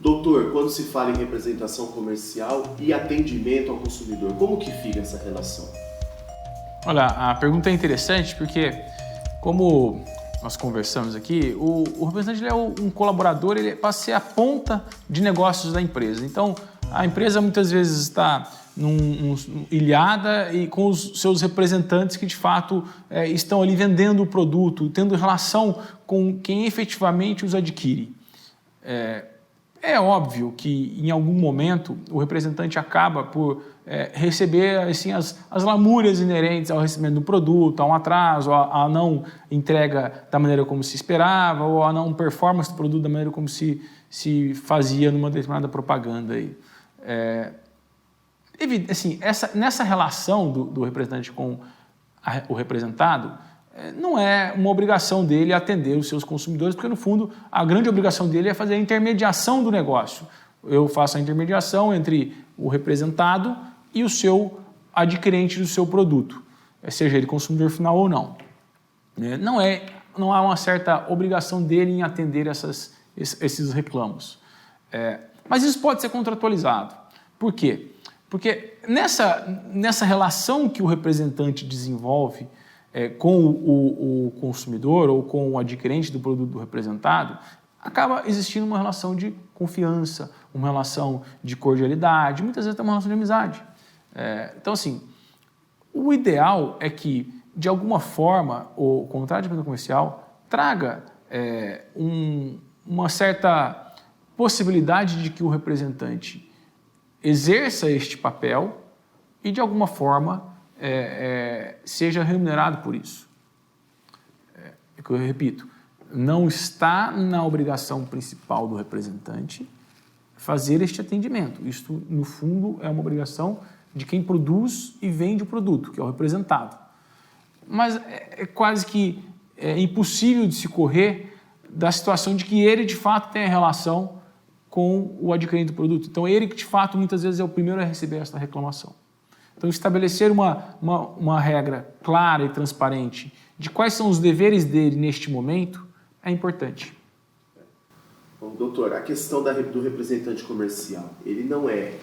Doutor, quando se fala em representação comercial e atendimento ao consumidor, como que fica essa relação? Olha, a pergunta é interessante porque, como nós conversamos aqui, o representante ele é um colaborador, ele passa a ser a ponta de negócios da empresa. Então, a empresa muitas vezes está ilhada e com os seus representantes que de fato estão ali vendendo o produto, tendo relação com quem efetivamente os adquire. É óbvio que em algum momento o representante acaba por receber assim, as lamúrias inerentes ao recebimento do produto, a um atraso, a não entrega da maneira como se esperava ou a não performance do produto da maneira como se fazia numa determinada propaganda. Aí. Assim, nessa relação do representante com o representado, não é uma obrigação dele atender os seus consumidores, porque, no fundo, a grande obrigação dele é fazer a intermediação do negócio. Eu faço a intermediação entre o representado e o seu adquirente do seu produto, seja ele consumidor final ou não. Não há uma certa obrigação dele em atender esses reclamos. Mas isso pode ser contratualizado. Por quê? Porque nessa relação que o representante desenvolve com o consumidor ou com o adquirente do produto do representado, acaba existindo uma relação de confiança, uma relação de cordialidade, muitas vezes até uma relação de amizade. Então, assim, o ideal é que, de alguma forma, o contrato de venda comercial traga uma certa possibilidade de que o representante exerça este papel e, de alguma forma, seja remunerado por isso. Eu repito, não está na obrigação principal do representante fazer este atendimento. Isto, no fundo, é uma obrigação de quem produz e vende o produto, que é o representado. Mas é quase que impossível de se correr da situação de que ele, de fato, tem a relação com o adquirente do produto. Então, ele que, de fato, muitas vezes é o primeiro a receber essa reclamação. Então, estabelecer uma regra clara e transparente de quais são os deveres dele neste momento é importante. Bom, doutor, a questão do representante comercial, ele não é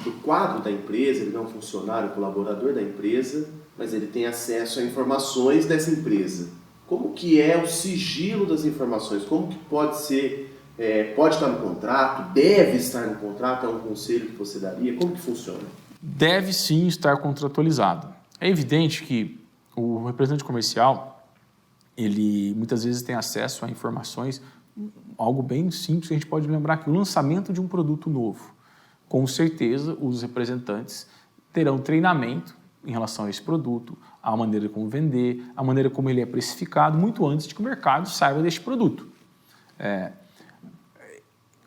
do quadro da empresa, ele não é um funcionário, colaborador da empresa, mas ele tem acesso a informações dessa empresa. Como que é o sigilo das informações? Como que pode ser... pode estar no contrato, deve estar no contrato, é um conselho que você daria? Como que funciona? Deve sim estar contratualizado. É evidente que o representante comercial, ele muitas vezes tem acesso a informações, algo bem simples que a gente pode lembrar que o lançamento de um produto novo, com certeza os representantes terão treinamento em relação a esse produto, a maneira como vender, a maneira como ele é precificado, muito antes de que o mercado saiba deste produto.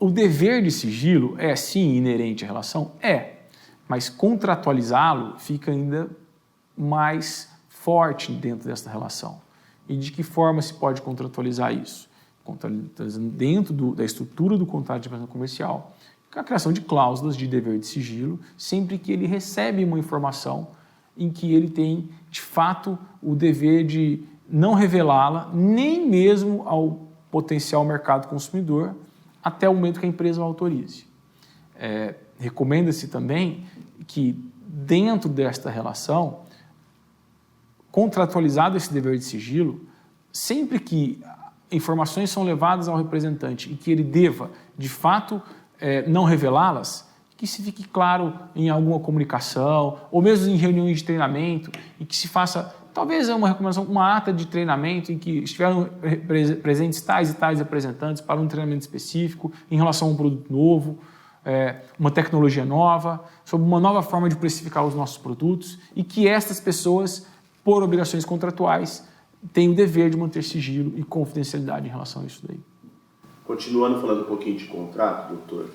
O dever de sigilo é, sim, inerente à relação? Mas contratualizá-lo fica ainda mais forte dentro dessa relação. E de que forma se pode contratualizar isso? Contratualizando dentro da estrutura do contrato de prestação comercial, a criação de cláusulas de dever de sigilo, sempre que ele recebe uma informação em que ele tem, de fato, o dever de não revelá-la, nem mesmo ao potencial mercado consumidor, até o momento que a empresa o autorize. Recomenda-se também que, dentro desta relação, contratualizado esse dever de sigilo, sempre que informações são levadas ao representante e que ele deva, de fato, não revelá-las, que se fique claro em alguma comunicação, ou mesmo em reuniões de treinamento, e que se faça, talvez uma recomendação, uma ata de treinamento em que estiveram presentes tais e tais representantes para um treinamento específico em relação a um produto novo, uma tecnologia nova, sobre uma nova forma de precificar os nossos produtos, e que estas pessoas, por obrigações contratuais, têm o dever de manter sigilo e confidencialidade em relação a isso daí. Continuando falando um pouquinho de contrato, doutor,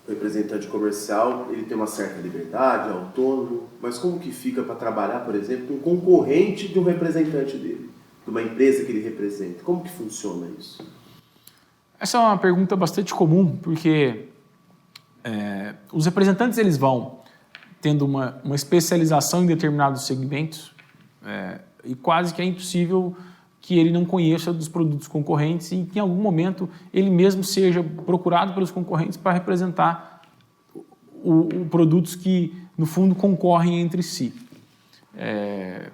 o representante comercial, ele tem uma certa liberdade, é autônomo, mas como que fica para trabalhar, por exemplo, com um concorrente de um representante dele, de uma empresa que ele representa? Como que funciona isso? Essa é uma pergunta bastante comum, porque os representantes eles vão tendo uma especialização em determinados segmentos e quase que é impossível que ele não conheça dos produtos concorrentes e que em algum momento ele mesmo seja procurado pelos concorrentes para representar produtos que, no fundo, concorrem entre si. É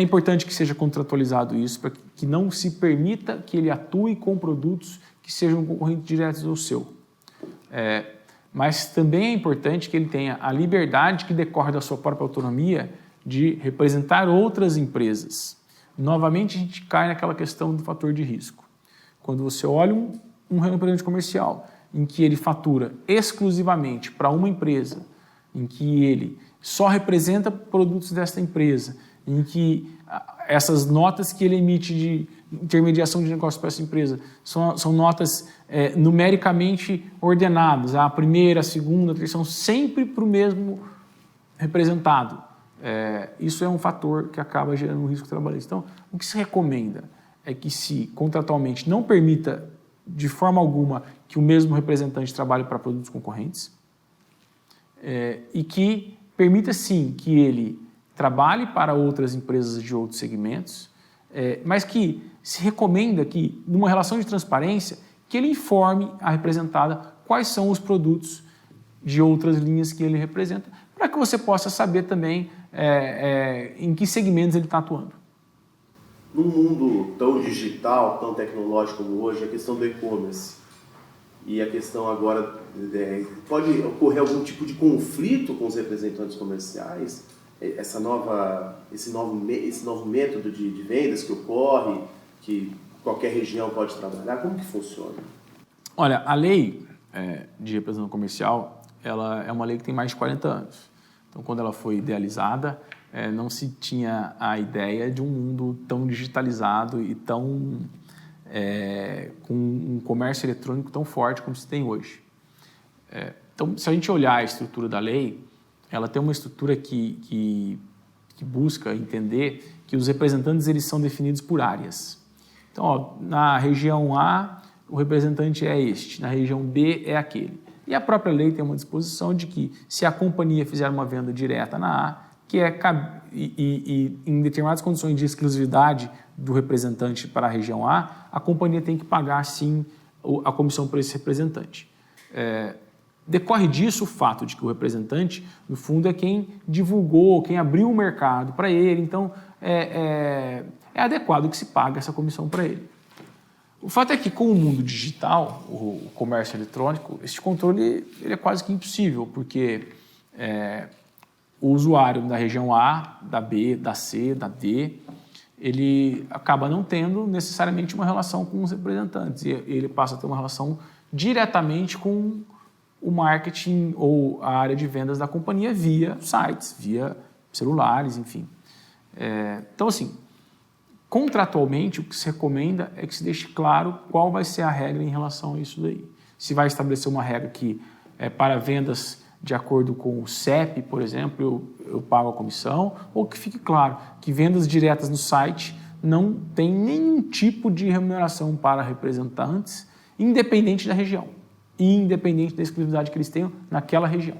importante que seja contratualizado isso para que não se permita que ele atue com produtos que sejam concorrentes diretos ao seu. Mas também é importante que ele tenha a liberdade que decorre da sua própria autonomia de representar outras empresas. Novamente, a gente cai naquela questão do fator de risco. Quando você olha um representante comercial em que ele fatura exclusivamente para uma empresa, em que ele só representa produtos desta empresa, em que essas notas que ele emite de intermediação de negócio para essa empresa são notas numericamente ordenadas, a primeira, a segunda, a terceira, são sempre para o mesmo representado. Isso é um fator que acaba gerando um risco trabalhista. Então, o que se recomenda é que se contratualmente não permita de forma alguma que o mesmo representante trabalhe para produtos concorrentes e que permita sim que ele trabalhe para outras empresas de outros segmentos, mas que se recomenda que, numa relação de transparência, que ele informe a representada quais são os produtos de outras linhas que ele representa, para que você possa saber também em que segmentos ele está atuando. Num mundo tão digital, tão tecnológico como hoje, a questão do e-commerce e a questão agora, pode ocorrer algum tipo de conflito com os representantes comerciais? Esse novo método de vendas que ocorre, que qualquer região pode trabalhar, como que funciona? Olha, a lei de representação comercial, ela é uma lei que tem mais de 40 anos. Então, quando ela foi idealizada, não se tinha a ideia de um mundo tão digitalizado e tão com um comércio eletrônico tão forte como se tem hoje. Então, se a gente olhar a estrutura da lei, ela tem uma estrutura que busca entender que os representantes eles são definidos por áreas. Então, na região A, o representante é este, na região B é aquele. E a própria lei tem uma disposição de que, se a companhia fizer uma venda direta na A, e em determinadas condições de exclusividade do representante para a região A companhia tem que pagar, sim, a comissão para esse representante. Decorre disso o fato de que o representante, no fundo, é quem divulgou, quem abriu o mercado para ele, então é adequado que se pague essa comissão para ele. O fato é que, com o mundo digital, o comércio eletrônico, esse controle ele é quase que impossível, porque o usuário da região A, da B, da C, da D, ele acaba não tendo necessariamente uma relação com os representantes, e ele passa a ter uma relação diretamente com o marketing ou a área de vendas da companhia via sites, via celulares, enfim. Então, assim, contratualmente, o que se recomenda é que se deixe claro qual vai ser a regra em relação a isso daí. Se vai estabelecer uma regra que para vendas de acordo com o CEP, por exemplo, eu pago a comissão, ou que fique claro que vendas diretas no site não tem nenhum tipo de remuneração para representantes, independente da região e independente da exclusividade que eles tenham naquela região.